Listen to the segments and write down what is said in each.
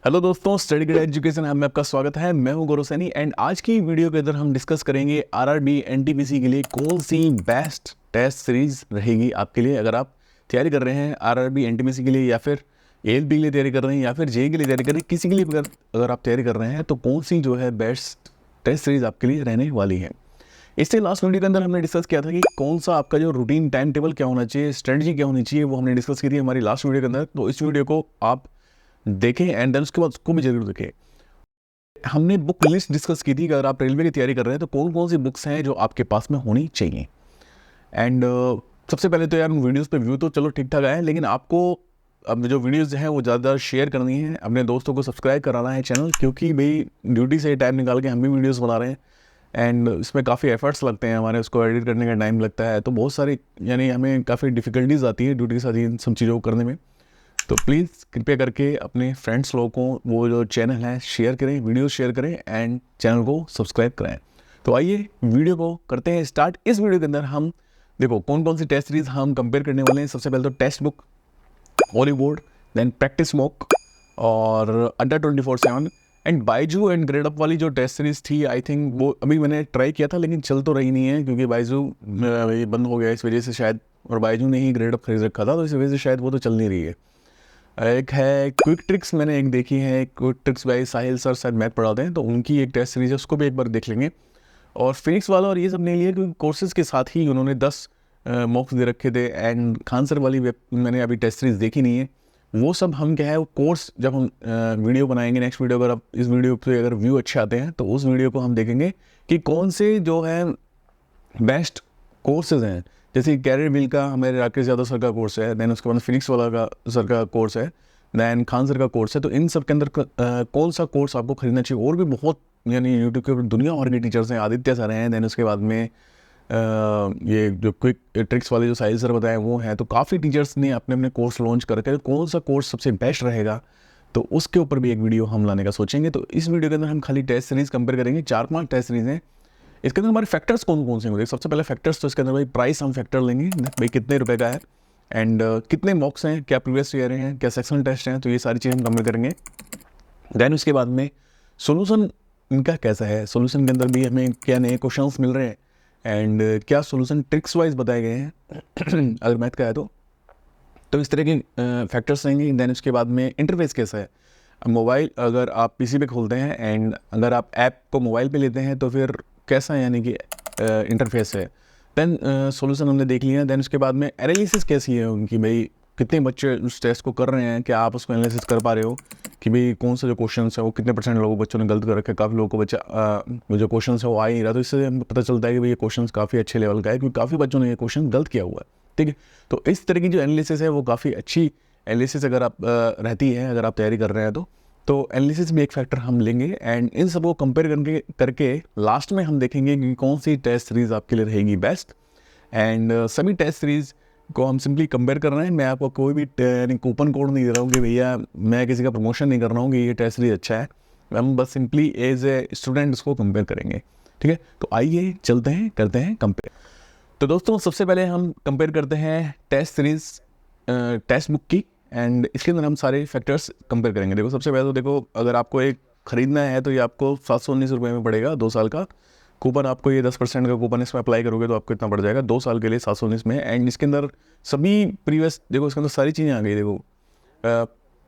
Hello दोस्तों, study guide education में आपका स्वागत है। मैं हूं गौरव सैनी एंड आज की वीडियो के अंदर हम डिस्कस करेंगे आरआरबी एनटीपीसी के लिए कौन सी बेस्ट टेस्ट सीरीज रहेगी आपके लिए। अगर आप तैयारी कर रहे हैं आरआरबी एनटीपीसी के लिए या फिर एएलपी के लिए तैयारी कर रहे हैं या फिर जेईई के लिए तैयारी कर रहे हैं, किसी के लिए अगर आप तैयारी कर रहे हैं तो कौन सी जो है बेस्ट टेस्ट सीरीज आपके लिए रहने वाली है। इससे लास्ट वीडियो के अंदर हमने डिस्कस किया था कि कौन सा आपका जो रूटीन टाइम टेबल क्या होना चाहिए, स्ट्रेटजी क्या होनी चाहिए, वो हमने डिस्कस की थी हमारी लास्ट वीडियो के अंदर। तो इस वीडियो को आप देखें एंड देन उसके बाद उसको भी जरूर देखें। हमने बुक लिस्ट डिस्कस की थी कि अगर आप रेलवे की तैयारी कर रहे हैं तो कौन कौन सी बुक्स हैं जो आपके पास में होनी चाहिए। एंड सबसे पहले तो यार वीडियोस पे व्यू तो चलो ठीक ठाक आए, लेकिन आपको अब जो वीडियोस हैं वो ज़्यादा शेयर करनी है, अपने दोस्तों को सब्सक्राइब कराना है चैनल, क्योंकि भाई ड्यूटी से टाइम निकाल के हम भी वीडियोस बना रहे हैं एंड इसमें काफ़ी एफर्ट्स लगते हैं हमारे, उसको एडिट करने का टाइम लगता है, तो बहुत सारी यानी हमें काफ़ी डिफ़िकल्टीज आती है ड्यूटी के साथ इन सब चीज़ों को करने में। तो प्लीज़ कृपया करके अपने फ्रेंड्स लोगों को वो जो चैनल है शेयर करें, वीडियो शेयर करें एंड चैनल को सब्सक्राइब कराएं। तो आइए वीडियो को करते हैं स्टार्ट। इस वीडियो के अंदर हम देखो कौन कौन सी टेस्ट सीरीज हम कंपेयर करने वाले हैं। सबसे पहले तो text book, Oliveboard, then practice mock और अंडर 24/7 and Byju and Gradeup वाली जो टेस्ट सीरीज थी, आई थिंक वो अभी मैंने ट्राई किया था लेकिन चल तो रही नहीं है, क्योंकि बाइजू बंद हो गया इस वजह से शायद, और बाइजू ने ही ग्रेड अप खरीद रखा था तो इस वजह से शायद वो तो चल नहीं रही है। एक है क्विक ट्रिक्स, मैंने एक देखी है, quick tricks by Sahil sir शायद मैथ पढ़ाते हैं, तो उनकी एक टेस्ट सीरीज है, उसको भी एक बार देख लेंगे। और फिनिक्स वाला और ये सब नहीं लिया क्योंकि कोर्सेज के साथ ही उन्होंने 10 मॉक्स दे रखे थे। एंड खान सर वाली मैंने अभी टेस्ट सीरीज देखी नहीं है। वो सब हम क्या है वो कोर्स जब हम वीडियो बनाएंगे नेक्स्ट वीडियो, अगर आप इस वीडियो पे अगर व्यू अच्छे आते हैं तो उस वीडियो को हम देखेंगे कि कौन से जो है बेस्ट कोर्सेज हैं। जैसे कैरियर बिल का हमारे राकेश यादव सर का कोर्स है, देन उसके बाद फिनिक्स वाला का सर का कोर्स है, दैन खान सर का कोर्स है। तो इन सब के अंदर कौन सा कोर्स आपको खरीदना चाहिए। और भी बहुत यानी यूट्यूब के ऊपर दुनिया भर के टीचर्स हैं, आदित्य सर हैं, दैन उसके बाद में ये जो क्विक ट्रिक्स वाले जो साहिल सर बताए वो हैं। तो काफ़ी टीचर्स ने अपने अपने कोर्स लॉन्च करके कौन सा कोर्स सबसे बेस्ट रहेगा तो उसके ऊपर भी एक वीडियो हम लाने का सोचेंगे। तो इस वीडियो के अंदर हम खाली टेस्ट सीरीज कंपेयर करेंगे, 4-5 टेस्ट सीरीज हैं। इसके अंदर हमारे फैक्टर्स कौन कौन से होंगे। सबसे पहले फैक्टर्स, तो इसके अंदर भाई प्राइस हम फैक्टर लेंगे, भाई कितने रुपए का है एंड कितने मॉक्स हैं, क्या प्रीवियस ईयर हैं, क्या सेक्शनल टेस्ट हैं, तो ये सारी चीज़ें हम कंपेयर करेंगे। देन उसके बाद में सोल्यूशन इनका कैसा है, सोल्यूशन के अंदर भी हमें क्या नए क्वेश्चंस मिल रहे हैं एंड क्या सोल्यूशन ट्रिक्स वाइज बताए गए हैं अगर मैथ का है तो इस तरह के फैक्टर्स रहेंगे। देन उसके बाद में इंटरफेस कैसा है। मोबाइल अगर आप पीसी पे खोलते हैं एंड अगर आप ऐप को मोबाइल पे लेते हैं तो फिर कैसा यानी कि इंटरफेस है। देन सॉल्यूशन हमने देख लिया। देन उसके बाद में एनालिसिस कैसी है उनकी, भाई कितने बच्चे उस टेस्ट को कर रहे हैं, क्या आप उसको एनालिसिस कर पा रहे हो कि भाई कौन सा जो क्वेश्चन है वो कितने % लोगों बच्चों ने गलत कर रखा है, काफ़ी लोगों को बच्चा जो क्वेश्चन है वो आ ही नहीं रहा। तो इससे हमें पता चलता है कि भाई ये क्वेश्चन काफ़ी अच्छे लेवल का है क्योंकि काफ़ी बच्चों ने ये क्वेश्चन गलत किया हुआ है। ठीक है, तो इस तरह की जो एनालिसिस है वो काफ़ी अच्छी एनालिसिस अगर आप रहती है, अगर आप तैयारी कर रहे हैं तो एनालिसिस भी एक फैक्टर हम लेंगे एंड इन सबको कंपेयर करके लास्ट में हम देखेंगे कि कौन सी टेस्ट सीरीज़ आपके लिए रहेगी बेस्ट। एंड सभी टेस्ट सीरीज़ को हम सिंपली कंपेयर कर रहे हैं। मैं आपको कोई भी यानी कूपन कोड नहीं दे रहा हूँ कि भैया मैं किसी का प्रमोशन नहीं कर रहा हूँ कि ये टेस्ट सीरीज अच्छा है, हम बस सिंपली एज ए स्टूडेंट उसको कंपेयर करेंगे। ठीक है, तो आइए चलते हैं करते हैं कंपेयर। तो दोस्तों सबसे पहले हम कंपेयर करते हैं टेस्ट सीरीज़ टेक्स्ट बुक की एंड इसके अंदर हम सारे फैक्टर्स कंपेयर करेंगे। देखो सबसे पहले तो देखो अगर आपको एक ख़रीदना है तो ये आपको 719 रुपये में पड़ेगा 2 साल का कूपन। आपको ये 10% का कूपन इसमें अप्लाई करोगे तो आपको इतना पड़ जाएगा 2 साल के लिए 719 में। एंड इसके अंदर सभी प्रीवियस देखो इसके अंदर सारी चीज़ें आ गई। देखो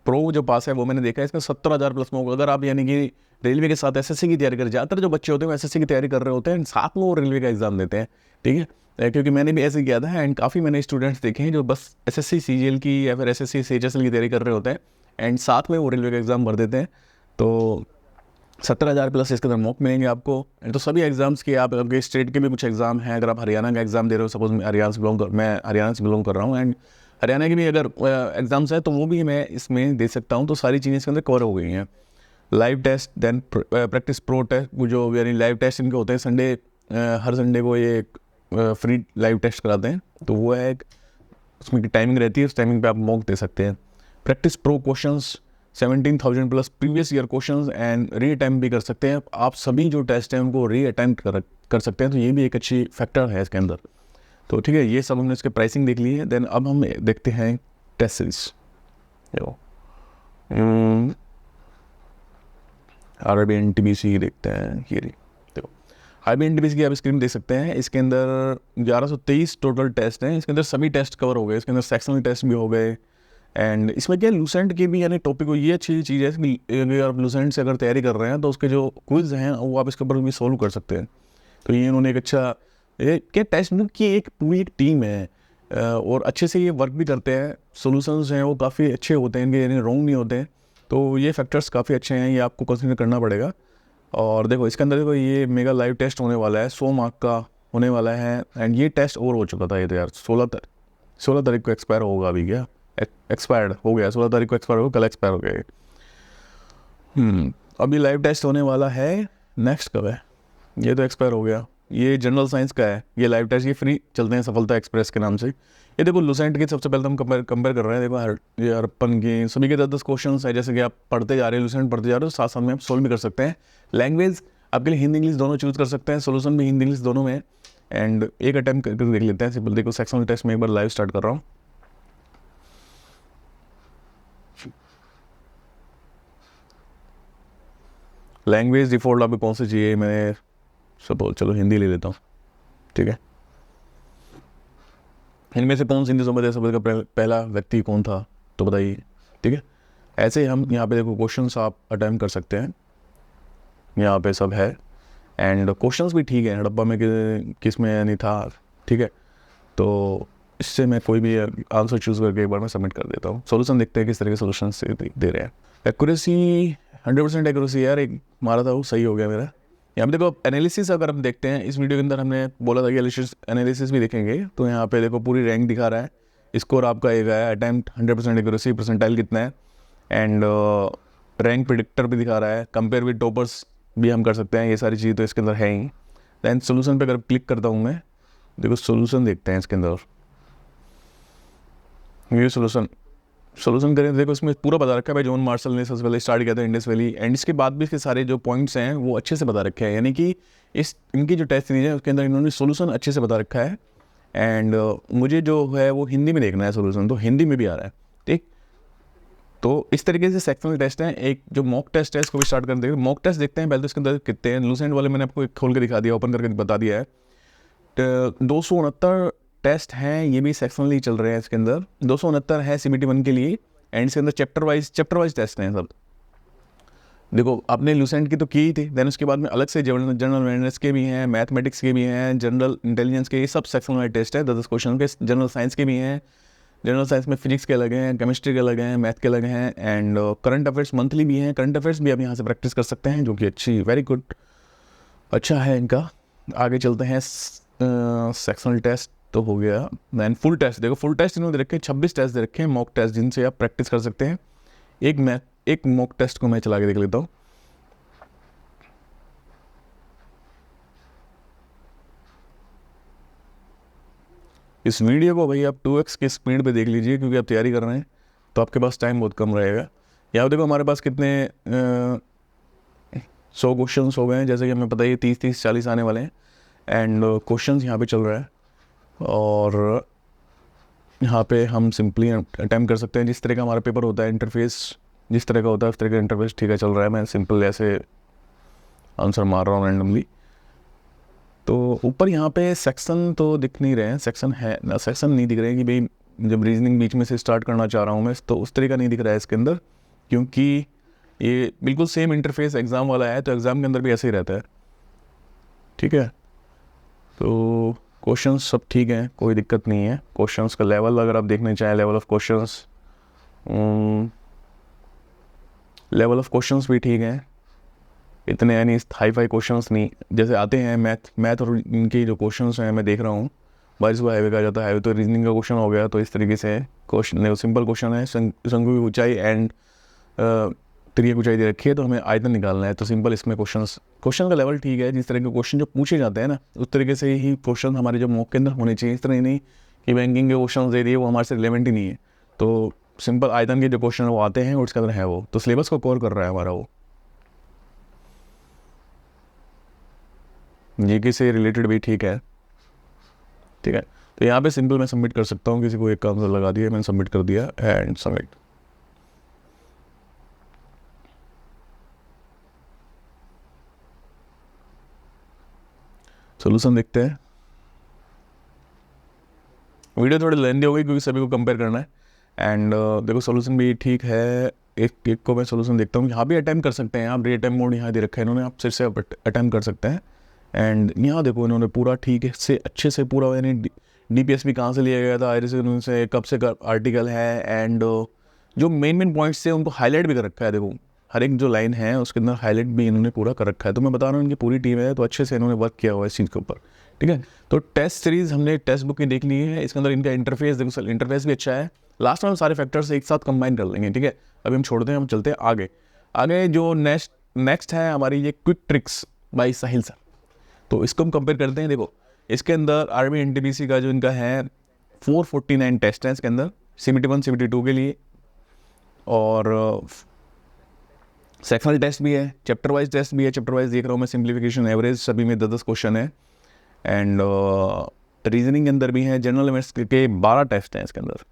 प्रो जो पास है वो मैंने देखा है, इसमें 70,000 प्लस में। अगर आप यानी कि रेलवे के साथ एसएससी की तैयारी कर, ज़्यादातर जो बच्चे होते हैं वो एसएससी की तैयारी कर रहे होते हैं साथ में वो रेलवे का एग्ज़ाम देते हैं। ठीक है, क्योंकि मैंने भी ऐसे किया था एंड काफ़ी मैंने स्टूडेंट्स देखे हैं जो बस एसएससी सीजीएल की या फिर एसएससी सीएचएसएल की तैयारी कर रहे होते हैं एंड साथ में वो रेलवे का एग्ज़ाम भर देते हैं। तो 70,000 प्लस इसके अंदर मॉक मिलेंगे आपको। तो सभी एग्जाम्स के आप आपके स्टेट के भी कुछ एग्जाम हैं, अगर आप हरियाणा का एग्जाम दे रहे हो, सपोज मैं हरियाणा से बिलोंग कर रहा हूँ एंड हरियाणा की भी अगर एग्जाम्स है तो वो भी मैं इसमें दे सकता हूँ। तो सारी चीज़ें इसके अंदर कवर हो गई हैं। Live test, then practice pro test, जो यानी लाइव टेस्ट इनके होते हैं संडे, हर संडे को ये फ्री लाइव टेस्ट कराते हैं, तो वो है एक उसमें की टाइमिंग रहती है, उस टाइमिंग पे आप मॉक दे सकते हैं। Practice pro questions 17,000 plus previous year questions and re attempt भी कर सकते हैं आप। सभी जो टेस्ट हैं उनको री अटैम्प्ट कर सकते हैं, तो ये भी एक अच्छी फैक्टर है इसके अंदर। तो ठीक है, ये सब हमने इसके प्राइसिंग देख ली है। देन अब हम देखते हैं टेस्ट सीरीज। आरआरबी एनटीपीसी देखते हैं। ये देखो आरआरबी एनटीपीसी की आप स्क्रीन देख सकते हैं। इसके अंदर 1123 टोटल टेस्ट हैं। इसके अंदर सभी टेस्ट कवर हो गए। इसके अंदर सेक्शनल टेस्ट भी हो गए। एंड इसमें क्या लूसेंट के भी यानी टॉपिक हो, ये अच्छी चीज़ है कि अगर आप लूसेंट से अगर तैयारी कर रहे हैं तो उसके जो क्विज हैं वो आप इसके ऊपर भी सोल्व कर सकते हैं। तो ये इन्होंने एक अच्छा क्या टेस्ट की एक पूरी एक टीम है और अच्छे से ये वर्क भी करते हैं। सोल्यूशंस हैं वो काफ़ी अच्छे होते हैं इनके, यानी रॉन्ग नहीं होते हैं। तो ये फैक्टर्स काफ़ी अच्छे हैं, ये आपको कंसिडर करना पड़ेगा। और देखो इसके अंदर देखो ये मेगा लाइव टेस्ट होने वाला है, 100 मार्क का होने वाला है। एंड ये टेस्ट ओवर हो चुका था, ये तो यार 16 तारीख को एक्सपायर होगा। अभी क्या एक्सपायर्ड हो गया, 16 तारीख को एक्सपायर होगा, कल एक्सपायर हो गया। अभी लाइव टेस्ट होने वाला है, नेक्स्ट कब है? ये तो एक्सपायर हो गया। ये जनरल साइंस का है ये लाइव टेस्ट, ये फ्री चलते हैं सफलता एक्सप्रेस के नाम से। ये देखो लूसेंट के सबसे पहले हम कंपेयर कर रहे हैं। देखो ये हड़प्पन के सभी के 10 क्वेश्चन है। जैसे कि आप पढ़ते जा रहे हैं, लूसेंट पढ़ते जा रहे हो, साथ साथ में आप सोल्व भी कर सकते हैं। लैंग्वेज आपके लिए हिंदी इंग्लिश दोनों चूज़ कर सकते हैं, सोल्यूशन भी हिंदी इंग्लिश दोनों में। एंड एक अटैम्प्ट करके देख लेते हैं सिंपल। देखो सेक्शनल टेस्ट में एक बार लाइव स्टार्ट कर रहा हूँ। लैंग्वेज डिफ़ॉल्ट आपको कौन सी चाहिए? मैं सपोज चलो हिंदी ले लेता हूँ, ठीक है। इनमें से कौन सी हिंदी समझ है? समझ का पहला व्यक्ति कौन था तो बताइए, ठीक है। ऐसे ही हम यहाँ पे देखो क्वेश्चंस आप अटैम्प्ट कर सकते हैं, यहाँ पे सब है। एंड क्वेश्चंस भी ठीक है, हड़प्पा में किस में नहीं था, ठीक है। तो इससे मैं कोई भी आंसर चूज़ करके एक बार मैं सबमिट कर देता हूँ। सोल्यूशन देखते हैं किस तरह के सोल्यूशन दे रहे हैं। एक्यूरेसी 100% एक्यूरेसी यार, एक मारा था वो सही हो गया मेरा। यहाँ पे देखो एनालिसिस अगर हम देखते हैं, इस वीडियो के अंदर हमने बोला था कि एनालिसिस भी देखेंगे। तो यहाँ पे देखो पूरी रैंक दिखा रहा है, स्कोर आपका एक है, अटैम्प्ट 100% एक्यूरेसी, परसेंटाइल कितना है, एंड रैंक प्रिडिक्टर भी दिखा रहा है, कंपेयर विद टॉपर्स भी हम कर सकते हैं। ये सारी चीज़ तो इसके अंदर है ही। दैन सोल्यूशन पे अगर क्लिक करता हूँ मैं, देखो सोल्यूशन देखते हैं इसके अंदर। ये सोल्यूशन करें, देखो इसमें पूरा बता रखा है भाई। जॉन मार्शल ने सबसे पहले स्टार्ट किया था इंडस वैली, एंड इसके बाद भी इसके सारे जो पॉइंट्स हैं वो अच्छे से बता रखे हैं। यानी कि इनकी जो टेस्ट सीरीज है उसके अंदर इन्होंने सोल्यूशन अच्छे से बता रखा है। एंड मुझे जो है वो हिंदी में देखना है सोल्यूशन, तो हिंदी में भी आ रहा है, ठीक। तो इस तरीके से सेक्शनल टेस्ट हैं। एक जो मॉक टेस्ट है इसको भी स्टार्ट कर देंगे। मॉक टेस्ट देखते हैं पहले तो इसके अंदर कितने हैं। लूसेंट वाले मैंने आपको खोल के दिखा दिया, ओपन करके बता दिया है। 269 टेस्ट हैं, ये भी सेक्शनली चल रहे हैं। इसके अंदर 269 है CBT 1 के लिए। एंड इसके अंदर चैप्टर वाइज टेस्ट हैं सब। देखो आपने लूसेंट की तो की ही थी, देन उसके बाद में अलग से जनरल अवेयरनेस के भी हैं, मैथमेटिक्स के भी हैं, जनरल इंटेलिजेंस के, ये सब सेक्शन वाइज टेस्ट है। 10 क्वेश्चन के। जनरल साइंस के भी हैं, जनरल साइंस में फिजिक्स के अलग हैं, केमिस्ट्री के अलग हैं, मैथ के अलग हैं। एंड करंट अफेयर्स मंथली भी हैं। करंट अफेयर्स भी आप यहाँ से प्रैक्टिस कर सकते हैं, जो कि अच्छी, वेरी गुड, अच्छा है इनका। आगे चलते हैं। सेक्शनल टेस्ट तो हो गया। दैन फुल टेस्ट, देखो फुल टेस्ट इन्होंने दे रखे हैं, 26 टेस्ट दे रखे हैं मॉक टेस्ट, जिनसे आप प्रैक्टिस कर सकते हैं। एक मॉक टेस्ट को मैं चला के देख लेता हूँ। इस वीडियो को भाई आप 2x की स्पीड पे देख लीजिए, क्योंकि आप तैयारी कर रहे हैं तो आपके पास टाइम बहुत कम रहेगा। यहाँ देखो हमारे पास कितने 100 क्वेश्चन हो गए हैं, जैसे कि हमें पता है 30-40 आने वाले हैं। एंड क्वेश्चन यहाँ पे चल रहा है, और यहाँ पे हम सिंपली अटैम्प्ट कर सकते हैं। जिस तरह का हमारा पेपर होता है, इंटरफेस जिस तरह का होता है उस तरह का इंटरफेस, ठीक है, चल रहा है। मैं सिंपल ऐसे आंसर मार रहा हूँ रैंडमली। तो ऊपर यहाँ पे सेक्शन तो दिख नहीं रहे हैं, सेक्शन नहीं दिख रहे हैं कि भाई जब रीजनिंग बीच में से स्टार्ट करना चाह रहा हूँ मैं, तो उस तरह का नहीं दिख रहा है इसके अंदर, क्योंकि ये बिल्कुल सेम इंटरफेस एग्ज़ाम वाला है। तो एग्ज़ाम के अंदर भी ऐसे ही रहता है, ठीक है। तो क्वेश्चंस सब ठीक हैं, कोई दिक्कत नहीं है। क्वेश्चंस का लेवल अगर आप देखना चाहें, लेवल ऑफ क्वेश्चंस भी ठीक हैं, इतने यानी हाई फाई क्वेश्चंस नहीं। जैसे आते हैं मैथ और इनके जो क्वेश्चंस हैं मैं देख रहा हूँ, बारिश को हाईवे कहा जाता है, हाईवे तो रीजनिंग का क्वेश्चन हो गया। तो इस तरीके से क्वेश्चन सिंपल क्वेश्चन है, शंकु की ऊंचाई एंड त्रिय ऊंचाई दे रखी है, तो हमें आयतन निकालना है। तो सिंपल इसमें क्वेश्चन का लेवल ठीक है। जिस तरह के क्वेश्चन जो पूछे जाते हैं ना, उस तरीके से ही क्वेश्चन हमारे जो मॉक के अंदर होने चाहिए। इस तरह नहीं कि बैंकिंग के क्वेश्चन दे दिए, वो हमारे से रिलेवेंट ही नहीं है। तो सिंपल आयतन के जो क्वेश्चन वो आते हैं और उसके अंदर है वो, तो सिलेबस को कवर कर रहा है हमारा वो, जीके से रिलेटेड भी ठीक है, ठीक है। तो यहाँ पे सिंपल मैं सबमिट कर सकता हूँ, किसी को एक का आंसर लगा दिया, मैंने सबमिट कर दिया एंड सबमिट। सोल्यूशन देखते हैं। वीडियो थोड़ी लेंदी हो गई क्योंकि सभी को कंपेयर करना है। एंड देखो सोल्यूशन भी ठीक है। एक को मैं सोल्यूशन देखता हूँ। यहाँ भी अटैम्प्ट कर सकते हैं आप, री अटैम्प्ट मोड यहाँ दे रखा है इन्होंने, आप फिर से अटैम्प्ट कर सकते हैं। एंड यहाँ देखो इन्होंने पूरा ठीक है से अच्छे से पूरा, यानी DPS भी कहाँ से लिया गया था, आईरिस से कब से आर्टिकल है, एंड जो मेन पॉइंट्स थे उनको हाईलाइट भी कर रखा है। देखो हर एक जो लाइन है उसके अंदर हाईलाइट भी इन्होंने पूरा कर रखा है। तो मैं बता रहा हूँ इनकी पूरी टीम है, तो अच्छे से इन्होंने वर्क किया हुआ है इस चीज़ के ऊपर, ठीक है। तो टेस्ट सीरीज़ हमने टेक्स्ट बुक की देख ली है। इसके अंदर इनका इंटरफेस देखो, सर इंटरफेस भी अच्छा है। लास्ट में हम सारे फैक्टर्स एक साथ कंबाइन कर लेंगे, ठीक है। अभी हम छोड़ते हैं, हम चलते हैं आगे। आगे जो नेक्स्ट है हमारी ये क्विक ट्रिक्स बाय साहिल सर। तो इसको हम कंपेयर करते हैं। देखो इसके अंदर आर्मी NTPC का जो इनका है 449 टेस्ट है इसके अंदर, CBT 1 CBT 2 के लिए, और सेक्शनल टेस्ट भी है, चैप्टर वाइज टेस्ट भी है। चैप्टर वाइज देख रहा हूँ मैं, सिंप्लीफिकेशन, एवरेज, सभी में 10-10 क्वेश्चन है। एंड रीजनिंग के अंदर भी है। जनरल अवेयरनेस के 12 टेस्ट हैं इसके अंदर।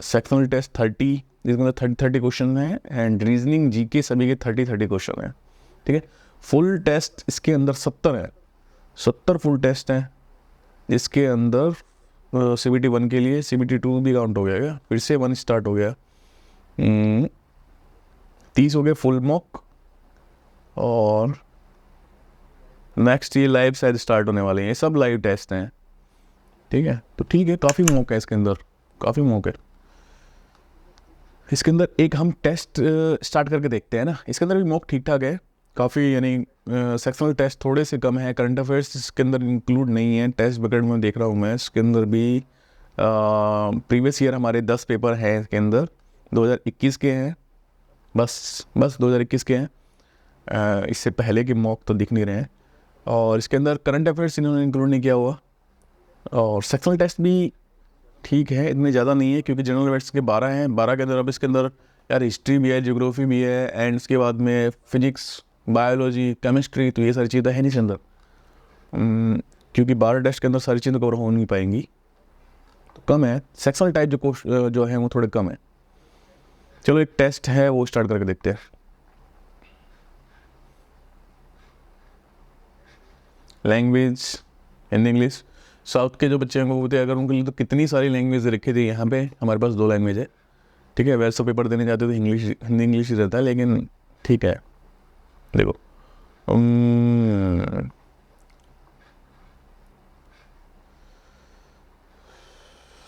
सेक्शनल टेस्ट 30, जिसके अंदर 30 क्वेश्चन है। एंड रीजनिंग GK सभी के 30 क्वेश्चन है, ठीक है। फुल टेस्ट इसके अंदर 70 है, 70 फुल टेस्ट हैं। इसके अंदर CBT 1 के लिए, CBT 2 भी काउंट हो गया क्या, फिर से 1 स्टार्ट हो गया। 30 हो गए फुल मॉक, और नेक्स्ट ये लाइव शायद स्टार्ट होने वाले हैं। ये सब लाइव टेस्ट हैं, ठीक है। तो ठीक है, काफ़ी मॉक है इसके अंदर, काफ़ी मॉक है इसके अंदर। एक हम टेस्ट स्टार्ट करके देखते हैं ना। इसके अंदर भी मॉक ठीक ठाक है काफ़ी, यानी सेक्शनल टेस्ट थोड़े से कम है। करंट अफेयर्स इसके अंदर इंक्लूड नहीं है। टेस्ट बकेट में देख रहा हूँ मैं, इसके अंदर भी प्रीवियस ईयर हमारे 10 पेपर हैं इसके अंदर, 2021 के हैं, बस 2021 के हैं। इससे पहले के मॉक तो दिख नहीं रहे हैं। और इसके अंदर करंट अफेयर्स इन्होंने इंक्लूड नहीं किया हुआ। और सेक्शनल टेस्ट भी ठीक है, इतने ज़्यादा नहीं है क्योंकि जनरल अवेयरनेस के 12 हैं। 12 के अंदर अब इसके अंदर यार हिस्ट्री भी है, ज्योग्राफी भी है, एंड इसके बाद में फिजिक्स, बायोलॉजी, केमिस्ट्री, तो ये सारी चीज़ें है नहीं इसके अंदर। क्योंकि 12 टेस्ट के अंदर सारी चीज़ें कवर हो नहीं पाएंगी, तो कम है। सेक्शनल टाइप जो है वो थोड़े कम है। चलो एक टेस्ट है वो स्टार्ट करके देखते हैं। Language Hindi English. साउथ के जो बच्चे हैं वो बोलते हैं अगर उनके लिए तो कितनी सारी लैंग्वेज रखी थी। यहाँ पे हमारे पास 2 लैंग्वेज है, ठीक है। वैसे पेपर देने जाते तो इंग्लिश, हिंदी इंग्लिश ही रहता है, लेकिन ठीक है। देखो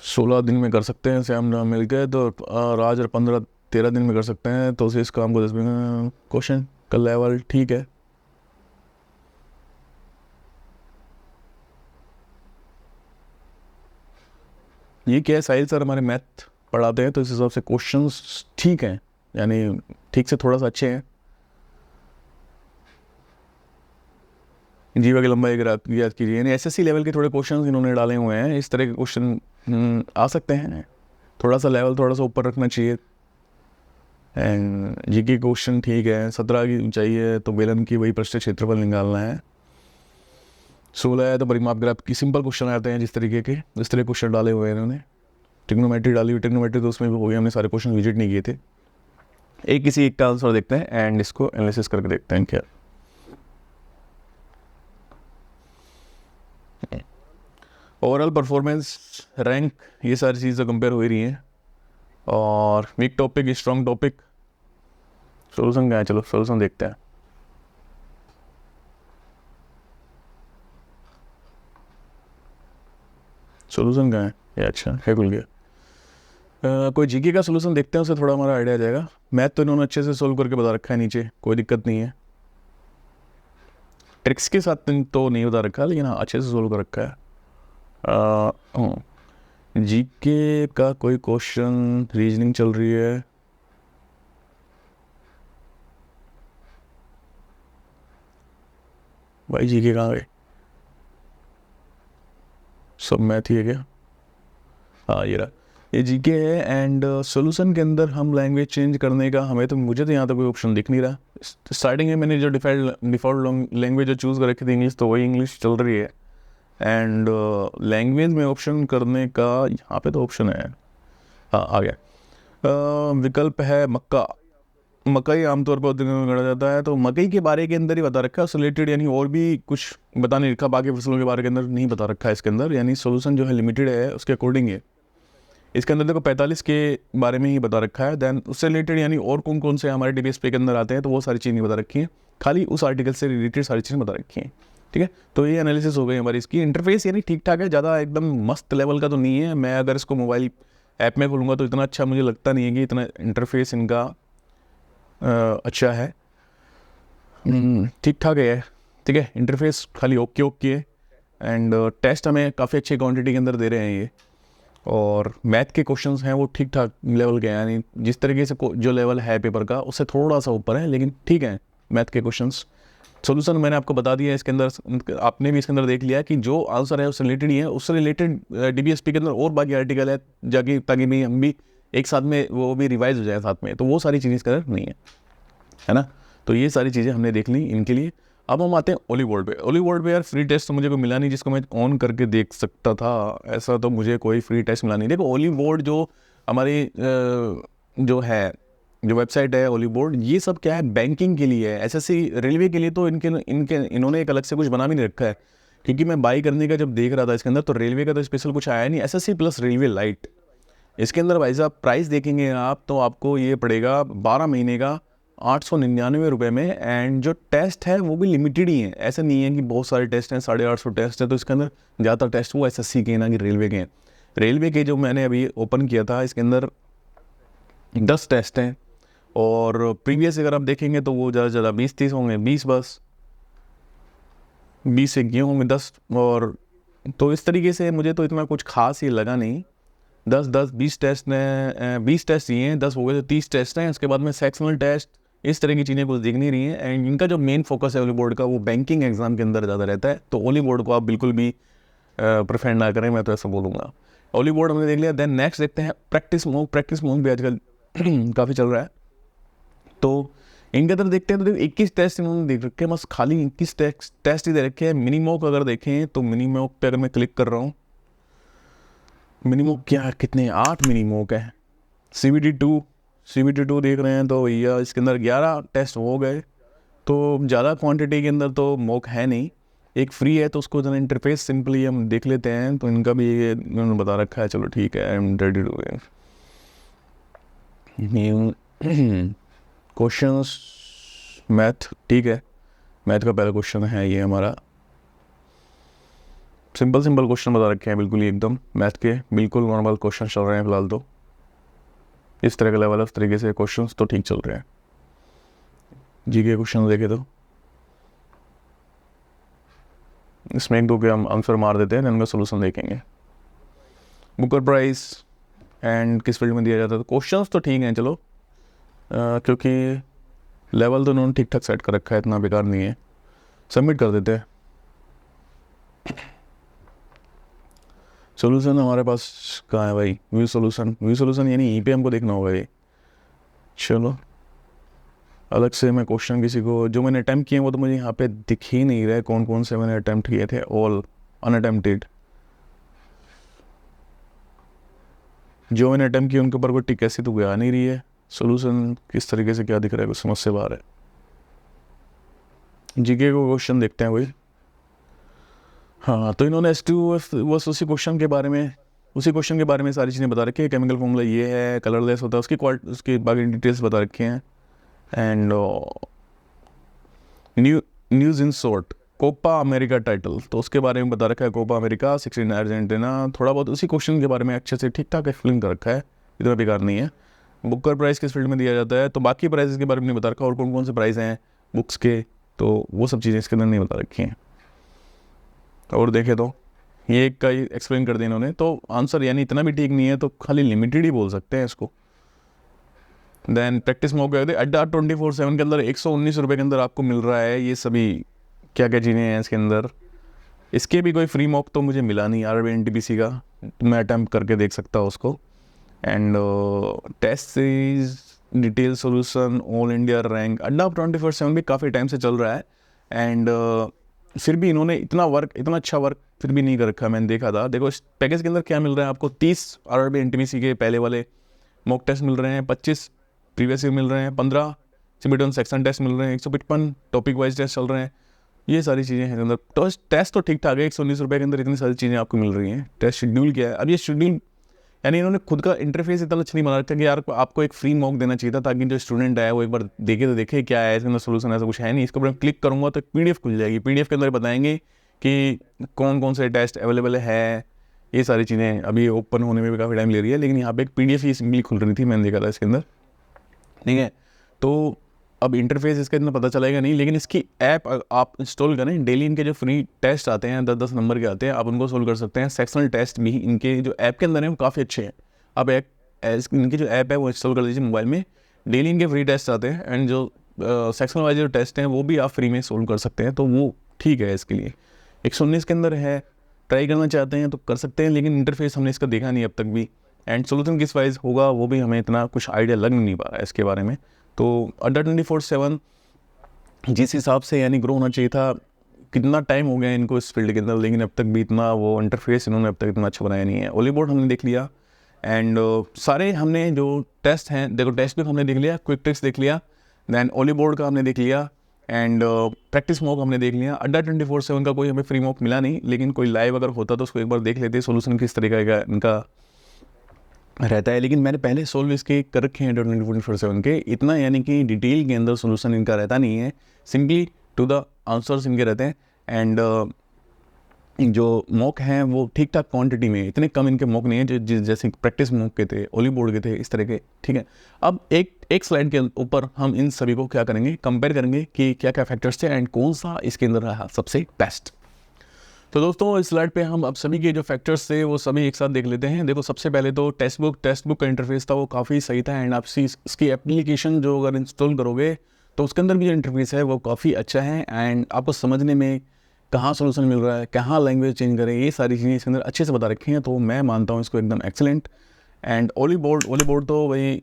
16 दिन में कर सकते हैं श्याम नाम मिल के, तो आज और 15-13 दिन में कर सकते हैं। तो उसे इस काम को 10 क्वेश्चन का लेवल ठीक है। ये क्या है, साहिल सर हमारे मैथ पढ़ाते हैं, तो इस हिसाब से क्वेश्चंस ठीक हैं, यानी ठीक से थोड़ा सा अच्छे हैं। जीवा की लंबाई याद कीजिए, यानी SSC लेवल के थोड़े क्वेश्चंस इन्होंने डाले हुए हैं। इस तरह के क्वेश्चन आ सकते हैं। थोड़ा सा लेवल थोड़ा सा ऊपर रखना चाहिए। एंड GK क्वेश्चन ठीक है। 17 की ऊंचाई है तो बेलन की वही पृष्ठ क्षेत्रफल निकालना है। 16 है तो परिमाप ग्राफ की सिंपल क्वेश्चन आते हैं, जिस तरीके के इस तरह क्वेश्चन डाले हुए हैं इन्होंने। ट्रिग्नोमेट्री डाली हुई, ट्रिग्नोमेट्री तो उसमें भी हो गया, हमने सारे क्वेश्चन विजिट नहीं किए थे। किसी एक का आंसर देखते हैं एंड इसको एनालिसिस करके देखते हैं क्या। ओवरऑल परफॉर्मेंस, रैंक, ये सारी चीज़ें कंपेयर हो ही रही हैं। और weak topic, strong topic, solution क्या है, चलो सोल्यूशन देखते हैं। सोल्यूशन क्या है ये, अच्छा है, खुल गया। कोई GK का सोल्यूशन देखते हैं, उससे थोड़ा हमारा आइडिया आ जाएगा। मैथ तो इन्होंने अच्छे से सोल्व करके बता रखा है नीचे, कोई दिक्कत नहीं है। ट्रिक्स के साथ तो नहीं बता रखा, लेकिन हाँ अच्छे से सोल्व कर रखा है। GK का कोई क्वेश्चन, रीजनिंग चल रही है। भाई GK कहाँ गए, सब मैथ ही है क्या? हाँ ये रहा, ये GK है। एंड सॉल्यूशन के अंदर हम लैंग्वेज चेंज करने का, मुझे तो यहाँ तक कोई ऑप्शन दिख नहीं रहा। स्टार्टिंग में मैंने जो डिफ़ॉल्ट लैंग्वेज जो चूज़ कर रखी थी इंग्लिश, तो वही इंग्लिश चल रही है। एंड लैंग्वेज में ऑप्शन करने का यहाँ पे तो ऑप्शन है, हाँ आ गया। विकल्प है मक्का, मकई आमतौर पर उत्तराखंड में गढ़ा जाता है, तो मकई के बारे के अंदर ही बता रखा है उससे रिलेटेड, यानी और भी कुछ बता नहीं रखा, बाकी फसलों के बारे के अंदर नहीं बता रखा है इसके अंदर, यानी सोल्यूशन जो है लिमिटेड है उसके अकॉर्डिंग है। इसके अंदर देखो 45 के बारे में ही बता रखा है, देन उससे रिलेटेड यानी और कौन कौन से हमारे DBSP के अंदर आते हैं तो वो सारी चीज़ नहीं बता रखी है, खाली उस आर्टिकल से रिलेटेड सारी चीज़ें बता रखी हैं। ठीक है, तो ये एनालिसिस हो गई हमारी। इसकी इंटरफेस यानी ठीक ठाक है, ज़्यादा एकदम मस्त लेवल का तो नहीं है। मैं अगर इसको मोबाइल ऐप में खोलूँगा तो इतना अच्छा मुझे लगता नहीं है कि इतना इंटरफेस इनका अच्छा है, ठीक ठाक है। ठीक है, इंटरफेस खाली ओके ओके है। एंड टेस्ट हमें काफ़ी अच्छी क्वांटिटी के अंदर दे रहे हैं ये, और मैथ के क्वेश्चंस हैं वो ठीक ठाक लेवल के हैं, यानी जिस तरीके से जो लेवल है पेपर का उससे थोड़ा सा ऊपर है, लेकिन ठीक है मैथ के क्वेश्चंस। सॉल्यूशन मैंने आपको बता दिया है इसके अंदर, आपने भी इसके अंदर देख लिया कि जो आंसर है उससे रिलेटेड ही है, उससे रिलेटेड DBSP के अंदर और बाकी आर्टिकल है जाके, ताकि भी हम भी एक साथ में वो भी रिवाइज हो जाए साथ में, तो वो सारी चीज़ें इसके अंदर नहीं है ना। तो ये सारी चीज़ें हमने देख ली इनके लिए। अब हम आते हैं ओली बोर्ड पे। ओली बोर्ड पे यार फ्री टेस्ट तो मुझे कोई मिला नहीं जिसको मैं ऑन करके देख सकता था, ऐसा तो मुझे कोई फ्री टेस्ट मिला नहीं। देखो ओली बोर्ड जो हमारी जो है जो वेबसाइट है ओली बोर्ड, ये सब क्या है बैंकिंग के लिए है, SSC रेलवे के लिए तो इन्होंने एक अलग से कुछ बना भी नहीं रखा है, क्योंकि मैं बाई करने का जब देख रहा था इसके अंदर तो रेलवे का तो स्पेशल कुछ आया नहीं, SSC प्लस रेलवे लाइट। इसके अंदर भाई साहब प्राइस देखेंगे आप तो आपको ये पड़ेगा 12 महीने का 899 रुपये में, एंड जो टेस्ट है वो भी लिमिटेड ही है, ऐसा नहीं है कि बहुत सारे टेस्ट हैं, 850 टेस्ट है, तो इसके अंदर ज़्यादातर टेस्ट वो SSC के ना कि रेलवे के हैं। रेलवे के जो मैंने अभी ओपन किया था इसके अंदर 10 टेस्ट हैं, और प्रीवियस अगर आप देखेंगे तो वो ज़्यादा से ज़्यादा 20-30 होंगे, 20 बस 20 से किए होंगे 10, और तो इस तरीके से मुझे तो इतना कुछ खास ही लगा नहीं। 20 टेस्ट ने 20 टेस्ट दिए हैं, 10 हो गए तो 30 टेस्ट हैं। उसके बाद में सेक्शनल टेस्ट, इस तरह की चीज़ें कुछ दिख नहीं रही हैं, एंड इनका जो मेन फोकस है ओली बोर्ड का वो बैंकिंग एग्जाम के अंदर ज़्यादा रहता है, तो ओली बोर्ड को आप बिल्कुल भी प्रेफर ना करें, मैं तो ऐसा बोलूँगा। ओली बोर्ड हमने देख लिया, देन नेक्स्ट देखते हैं प्रैक्टिस मॉक भी आजकल काफ़ी चल रहा है, तो इनके अंदर देखते हैं तो 21 टेस्ट इन्होंने देख रखे हैं, बस खाली 21 टेस्ट ही दे रखे हैं। मिनी मॉक अगर देखें तो मिनी मॉक पे अगर मैं क्लिक कर रहा हूँ, मिनी मॉक क्या कितने 8 मिनी मॉक है। CBT2 देख रहे हैं तो भैया इसके अंदर 11 टेस्ट हो गए, तो ज़्यादा क्वांटिटी के अंदर तो मॉक है नहीं, एक फ्री है तो उसको जरा इंटरफेस सिंपली हम देख लेते हैं, तो इनका भी ये इन्होंने बता रखा है, चलो ठीक है। I am ready two questions math, ठीक है, मैथ का पहला क्वेश्चन है ये हमारा, सिंपल क्वेश्चन बता रखे हैं बिल्कुल ही एकदम मैथ के, बिल्कुल नॉर्मल क्वेश्चन चल रहे हैं फिलहाल, तो इस तरह का लेवल है, उस तरीके से क्वेश्चंस तो ठीक चल रहे हैं। जीके क्वेश्चन देखे तो इसमें एक दो के हम आंसर मार देते हैं, इनका सोल्यूशन देखेंगे। बुकर प्राइस एंड किस फील्ड में दिया जाता है, तो क्वेश्चंस तो ठीक हैं चलो, क्योंकि लेवल तो उन्होंने ठीक ठाक सेट कर रखा है, इतना बेकार नहीं है। सबमिट कर देते हैं। सोल्यूशन हमारे पास कहाँ है भाई, व्यू सोल्यूशन यानी यहीं पे हमको देखना होगा ये। चलो अलग से मैं क्वेश्चन किसी को जो मैंने अटैम्प्ट किए वो तो मुझे यहाँ पे दिख ही नहीं रहे कौन कौन से मैंने अटैम्प्ट किए थे, ऑल अनअटेम्प्टेड। जो मैंने अटैम्प्ट किए उनके ऊपर कोई टिक ऐसी तो गया नहीं रही है। सोल्यूशन किस तरीके से क्या दिख रहा है, कुछ समझ से बाहर है। जीके को क्वेश्चन देखते हैं कोई। हाँ, तो इन्होंने S2 बस उसी क्वेश्चन के बारे में सारी चीज़ें बता रखी है। केमिकल फॉर्मूला ये है, कलरलेस होता है, उसकी बाकी डिटेल्स बता रखे हैं। And news in short, Copa America title, तो उसके बारे में बता रखा है। कोपा अमेरिका 16 अर्जेंटीना, थोड़ा बहुत उसी क्वेश्चन के बारे में अच्छे से ठीक ठाक एक्सप्लेन कर रखा है, इतना बेकार नहीं है। बुकर प्राइस किस फील्ड में दिया जाता है, तो बाकी प्राइस के बारे में नहीं बता रखा, और कौन कौन से प्राइस हैं बुक्स के, तो वो सब चीज़ें इसके अंदर नहीं बता रखी हैं। और देखे तो ये एक का एक्सप्लेन कर दिया इन्होंने, तो आंसर यानी इतना भी ठीक नहीं है, तो खाली लिमिटेड ही बोल सकते हैं इसको। देन प्रैक्टिस मॉक अड्डा 24/7 के अंदर 119 रुपये के अंदर आपको मिल रहा है ये सभी क्या क्या चीज़ें हैं इसके अंदर। इसके भी कोई फ्री मॉक तो मुझे मिला नहीं RRB NTPC का, मैं अटैम्प्ट करके देख सकता हूँ उसको। And test series detail solution all India rank, Adda 24/7 भी काफ़ी टाइम से चल रहा है, एंड फिर भी इन्होंने इतना अच्छा वर्क फिर भी नहीं कर रखा। मैंने देखा था, देखो इस पैकेज के अंदर क्या मिल रहा है आपको, 30 RRB NTPC के पहले वाले मॉक टेस्ट मिल रहे हैं, 25 प्रीवियस ईयर मिल रहे हैं, 15 सिमिटन सेक्शन टेस्ट मिल रहे हैं, 155 टॉपिक वाइज टेस्ट चल रहे हैं, ये सारी चीज़ें हैं अंदर। तो टेस्ट तो ठीक ठाक है, 119 रुपये के अंदर इतनी सारी चीज़ें आपको मिल रही हैं। टेस्ट शेड्यूल क्या है, अब ये शेड्यूल यानी इन्होंने खुद का इंटरफेस इतना अच्छा नहीं बना रखा कि यार आपको एक फ्री मॉक देना चाहिए था, ताकि जो स्टूडेंट है वो एक बार देखे तो देखे क्या है इसके अंदर सोल्यूशन। ऐसा कुछ है नहीं, इसके ऊपर क्लिक करूँगा तो PDF खुल जाएगी, PDF के अंदर बताएंगे कि कौन कौन से टेस्ट अवेलेबल है, ये सारी चीज़ें। अभी ओपन होने में भी काफ़ी टाइम ले रही है, लेकिन यहाँ पे एक PDF ही सिंपली खुल रही थी, मैंने देखा था इसके अंदर, ठीक है। तो अब इंटरफेस इसका इतना पता चलेगा नहीं, लेकिन इसकी ऐप आप इंस्टॉल करें, डेली इनके जो फ्री टेस्ट आते हैं 10-10 नंबर के आते हैं, आप उनको सोल्व कर सकते हैं। सेक्शनल टेस्ट भी इनके जो ऐप के अंदर हैं वो काफ़ी अच्छे हैं। अब इनकी जो ऐप है वो इंस्टॉल कर लीजिए मोबाइल में, डेली इनके फ्री टेस्ट आते हैं, एंड जो सेक्शनल वाइज जो टेस्ट हैं वो भी आप फ्री में सोल्व कर सकते हैं, तो वो ठीक है इसके लिए। 119 के अंदर है, ट्राई करना चाहते हैं तो कर सकते हैं, लेकिन इंटरफेस हमने इसका देखा नहीं अब तक भी, एंड सोल्यूशन किस वाइज होगा वो भी हमें इतना कुछ आइडिया लग नहीं पा रहा है इसके बारे में। तो अड्डा 24/7 जिस हिसाब से यानी ग्रो होना चाहिए था, कितना टाइम हो गया इनको इस फील्ड के अंदर, लेकिन अब तक भी इतना वो इंटरफेस इन्होंने अब तक इतना अच्छा बनाया नहीं है। ओली बोर्ड हमने देख लिया, एंड सारे हमने जो टेस्ट हैं, देखो टेस्ट बुक हमने देख लिया, क्विक ट्रिक्स देख लिया, दैन ओली बोर्ड का हमने देख लिया, एंड प्रैक्टिस मॉक हमने देख लिया। अड्डा 24/7 का कोई हमें फ्री मॉक मिला नहीं, लेकिन कोई लाइव अगर होता तो उसको एक बार देख लेते, सोल्यूशन किस तरीके का इनका रहता है। लेकिन मैंने पहले सोल्व इसके कर रखे हैं 24/7 के, इतना यानी कि डिटेल के अंदर सोल्यूशन इनका रहता नहीं है, सिंपली टू द आंसर्स इनके रहते हैं। एंड जो मॉक हैं वो ठीक ठाक क्वांटिटी में, इतने कम इनके मॉक नहीं है जैसे प्रैक्टिस मॉक के थे, ओली बोर्ड के थे, इस तरह के, ठीक है। अब एक स्लाइड के ऊपर हम इन सभी को क्या करेंगे, कंपेयर करेंगे कि क्या क्या फैक्टर्स थे एंड कौन सा इसके अंदर रहा सबसे बेस्ट। तो दोस्तों इस स्लाइड पे हम अब सभी के जो फैक्टर्स थे वो सभी एक साथ देख लेते हैं। देखो सबसे पहले तो टेक्स्ट बुक का इंटरफेस था वो काफ़ी सही था, एंड आप इसकी एप्लीकेशन जो अगर इंस्टॉल करोगे तो उसके अंदर भी जो इंटरफेस है वो काफ़ी अच्छा है, एंड आपको समझने में कहाँ सोल्यूशन मिल रहा है, कहाँ लैंग्वेज चेंज करें, ये सारी चीज़ें इसके अंदर अच्छे से बता रखी हैं, तो मैं मानता हूँ इसको एकदम एक्सेलेंट। एंड ओली बोर्ड तो वही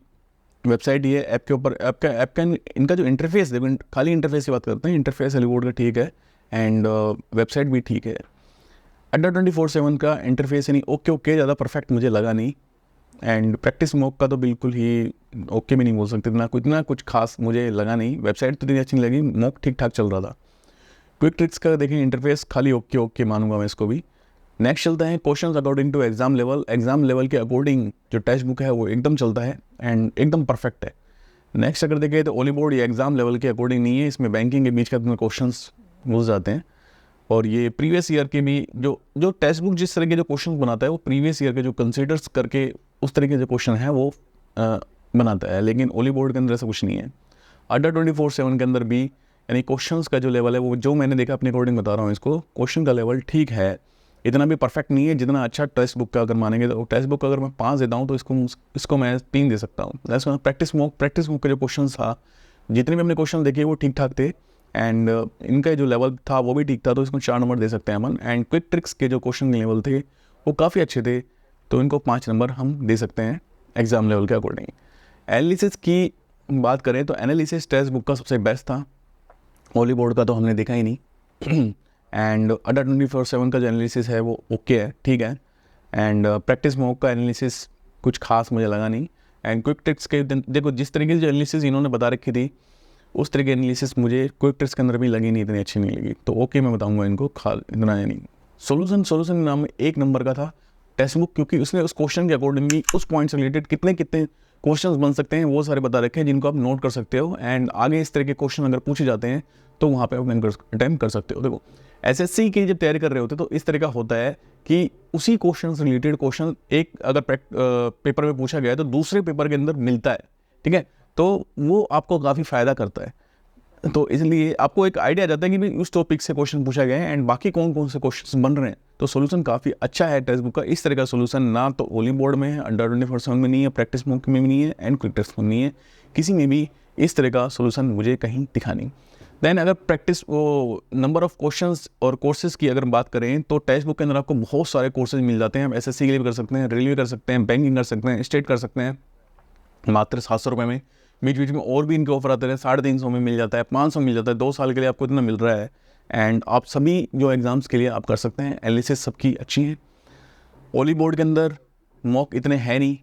वेबसाइट ही है, ऐप के ऊपर ऐप का इनका जो इंटरफेस, देखो खाली इंटरफेस की बात करते हैं, इंटरफेस ओली बोर्ड का ठीक है, एंड वेबसाइट भी ठीक है। अड्डा 24/7 का इंटरफेस यानी ओके ज़्यादा परफेक्ट मुझे लगा नहीं, एंड प्रैक्टिस मॉक का तो बिल्कुल ही ओके भी नहीं बोल सकते, इतना कुछ खास मुझे लगा नहीं। वेबसाइट तो इतनी अच्छी नहीं लगी, मॉक ठीक ठाक चल रहा था। क्विक ट्रिक्स का देखें इंटरफेस खाली ओके मानूंगा मैं इसको भी। नेक्स्ट चलता है questions according to exam level के अकॉर्डिंग जो टेक्स्ट बुक है वो एकदम चलता है एंड एकदम परफेक्ट है। नेक्स्ट अगर देखें तो ओली बोर्ड ये एग्जाम लेवल के अकॉर्डिंग नहीं है, इसमें बैंकिंग के बीच का क्वेश्चन घुस जाते हैं, और ये प्रीवियस ईयर के भी जो टेक्स्ट बुक जिस तरह के जो क्वेश्चन बनाता है वो प्रीवियस ईयर के जो कंसिडर्स करके उस तरह के जो क्वेश्चन है वो बनाता है, लेकिन ओली बोर्ड के अंदर ऐसा कुछ नहीं है। अड्डा 24/7 के अंदर भी यानी क्वेश्चंस का जो लेवल है वो जो मैंने देखा अपने अकॉर्डिंग बता रहा हूँ इसको, क्वेश्चन का लेवल ठीक है, इतना भी परफेक्ट नहीं है जितना अच्छा टेक्स्ट बुक का अगर मानेंगे। तो टेक्स्ट बुक अगर मैं 5 देता हूँ तो इसको मैं 3 दे सकता हूँ। जैसे प्रैक्टिस बुक का जो क्वेश्चन था, जितने भी हमने क्वेश्चन देखे वो ठीक ठाक थे, एंड इनका जो लेवल था वो भी ठीक था, तो इसको 4 नंबर दे सकते हैं अपन। एंड क्विक ट्रिक्स के जो क्वेश्चन लेवल थे वो काफ़ी अच्छे थे, तो इनको 5 नंबर हम दे सकते हैं एग्जाम लेवल के अकॉर्डिंग। एनालिसिस की बात करें तो एनालिसिस टेक्स्ट बुक का सबसे बेस्ट था, ओली बोर्ड का तो हमने देखा ही नहीं। एंड अड्डा 24/7 का जो एनालिसिस है वो ओके है, ठीक है, एंड प्रैक्टिस मॉक का एनालिसिस कुछ खास मुझे लगा नहीं। एंड क्विक ट्रिक्स के देखो जिस तरीके से जो एनालिसिस इन्होंने बता रखी थी उस तरह की एनालिसिस मुझे क्विक ट्रिक्स के अंदर भी लगी नहीं, इतनी अच्छी नहीं लगी, तो ओके मैं बताऊंगा इनको इतना नहीं। सोल्यूशन नाम 1 नंबर का था टेक्स्ट बुक, क्योंकि उसने उस क्वेश्चन के अकॉर्डिंगली उस पॉइंट से रिलेटेड कितने क्वेश्चंस बन सकते हैं वो सारे बता रखे हैं, जिनको आप नोट कर सकते हो, एंड आगे इस तरह के क्वेश्चन अगर पूछे जाते हैं तो वहाँ पे आप अटेम्प्ट कर सकते हो। देखो SSC की जब तैयारी कर रहे होते तो इस तरह का होता है कि उसी क्वेश्चन से रिलेटेड क्वेश्चन एक अगर पेपर में पूछा गया है तो दूसरे पेपर के अंदर मिलता है, ठीक है, तो वो आपको काफ़ी फ़ायदा करता है। तो इसलिए आपको एक आइडिया आ जाता है कि भाई उस टॉपिक से क्वेश्चन पूछा गया है एंड बाकी कौन कौन से क्वेश्चन बन रहे हैं, तो सोल्यूशन काफ़ी अच्छा है टेक्स्ट बुक का। इस तरह का सोल्यूशन ना तो ओली बोर्ड में है, अड्डा 24/7 में नहीं है, प्रैक्टिस मॉक में भी नहीं है, एंड क्विक टेस्ट में नहीं है, किसी में भी इस तरह का सोल्यूशन मुझे कहीं दिखा नहीं। देन अगर प्रैक्टिस वो नंबर ऑफ क्वेश्चंस और कोर्सेज की अगर बात करें तो टेक्स्ट बुक के अंदर आपको बहुत सारे कोर्सेज मिल जाते हैं। आप SSC के लिए भी कर सकते हैं, रेलवे कर सकते हैं, बैंकिंग कर सकते हैं, स्टेट कर सकते हैं, मात्र 700 रुपये में। बीच में और भी इनके ऑफर आते हैं, 350 में मिल जाता है, 500 मिल जाता है, 2 साल के लिए आपको इतना मिल रहा है, एंड आप सभी जो एग्ज़ाम्स के लिए आप कर सकते हैं। एनालिसिस सबकी अच्छी है। ओली बोर्ड के अंदर मॉक इतने है नहीं,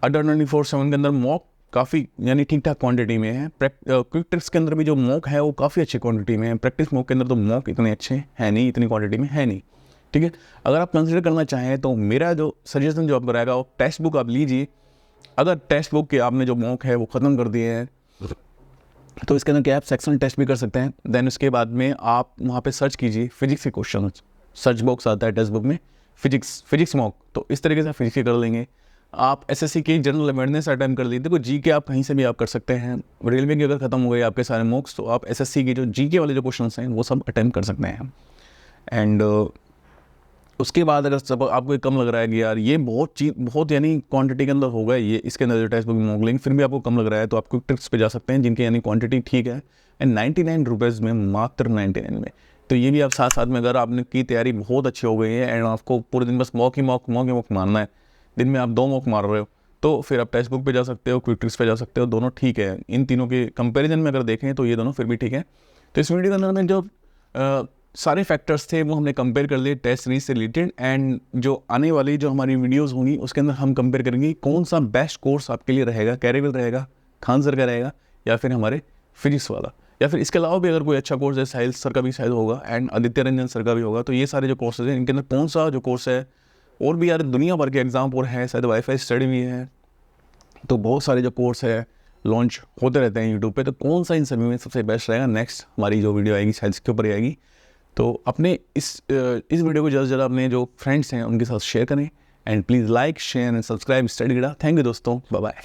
अड्डा 24/7 के अंदर मॉक काफ़ी यानी ठीक ठाक क्वांटिटी में है। क्विक ट्रिक्स के अंदर भी जो मॉक है वो काफ़ी अच्छी क्वांटिटी में है। प्रैक्टिस मॉक के अंदर तो मॉक इतने अच्छे हैं नहीं, इतनी क्वांटिटी में है नहीं, ठीक है। अगर आप कंसिडर करना चाहें तो मेरा जो सजेशन जो आपको रहेगा वो टेक्स्ट बुक आप लीजिए। अगर टेक्स्ट बुक के आपने जो मॉक है वो ख़त्म कर दिए हैं तो इसके अंदर क्या आप सेक्शन टेस्ट भी कर सकते हैं। देन उसके बाद में आप वहाँ पे सर्च कीजिए फिजिक्स के क्वेश्चन, सर्च बॉक्स आता है टेक्स्ट बुक में फिजिक्स मॉक, तो इस तरीके से फिजिक्स के कर लेंगे। आप एसएससी की जनरल अवेयरनेस अटेम्प्ट कर लीजिए। देखो जीके आप कहीं से भी आप कर सकते हैं। रेलवे की अगर खत्म हो गए आपके सारे मॉक्स तो आप एसएससी की जो जीके वाले जो क्वेश्चन हैं वो सब अटेम्प्ट कर सकते हैं। एंड उसके बाद अगर सब आपको कम लग रहा है कि यार ये बहुत यानी क्वांटिटी के अंदर होगा ये, इसके अंदर जो टेक्स्ट बुक मॉक लिंक फिर भी आपको कम लग रहा है तो आप क्विक ट्रिक्स पे जा सकते हैं जिनकी यानी क्वांटिटी ठीक है एंड 99 रुपीज़ में, मात्र 99 में। तो ये भी आप साथ साथ में अगर आपने की तैयारी बहुत अच्छी हो गई है एंड आपको पूरे दिन बस मॉक ही मॉक मारना है, दिन में आप 2 मॉक मार रहे हो, तो फिर आप टेक्स्ट बुक पे जा सकते हो, क्विक ट्रिक्स पे जा सकते हो, दोनों ठीक है। इन तीनों के कंपैरिजन में अगर देखें तो ये दोनों फिर भी ठीक है। तो इस वीडियो के अंदर में जो सारे फैक्टर्स थे वो हमने कंपेयर कर लिए टेस्ट सीरीज से रिलेटेड। एंड जो आने वाली जो हमारी वीडियोस होंगी उसके अंदर हम कंपेयर करेंगे कौन सा बेस्ट कोर्स आपके लिए रहेगा, कैरेबिल रहेगा, खान सर का रहेगा, या फिर हमारे फिजिक्स वाला, या फिर इसके अलावा भी अगर कोई अच्छा कोर्स है साहिल सर का भी शायद होगा एंड आदित्य रंजन सर का भी होगा। तो ये सारे जो कोर्सेज हैं इनके अंदर कौन सा जो कोर्स है, और भी यार दुनिया भर के एग्जाम और हैं, शायद वाईफाई स्टडी भी है, तो बहुत सारे जो कोर्स है लॉन्च होते रहते हैं यूट्यूब पे। तो कौन सा इन सभी में सबसे बेस्ट रहेगा, नेक्स्ट हमारी जो वीडियो आएगी शायद इसके ऊपर ही आएगी। तो अपने इस वीडियो को ज़्यादा से ज़्यादा अपने जो फ्रेंड्स हैं उनके साथ शेयर करें and please like share and subscribe study गीड़ा। थैंक यू दोस्तों, बाय बाय।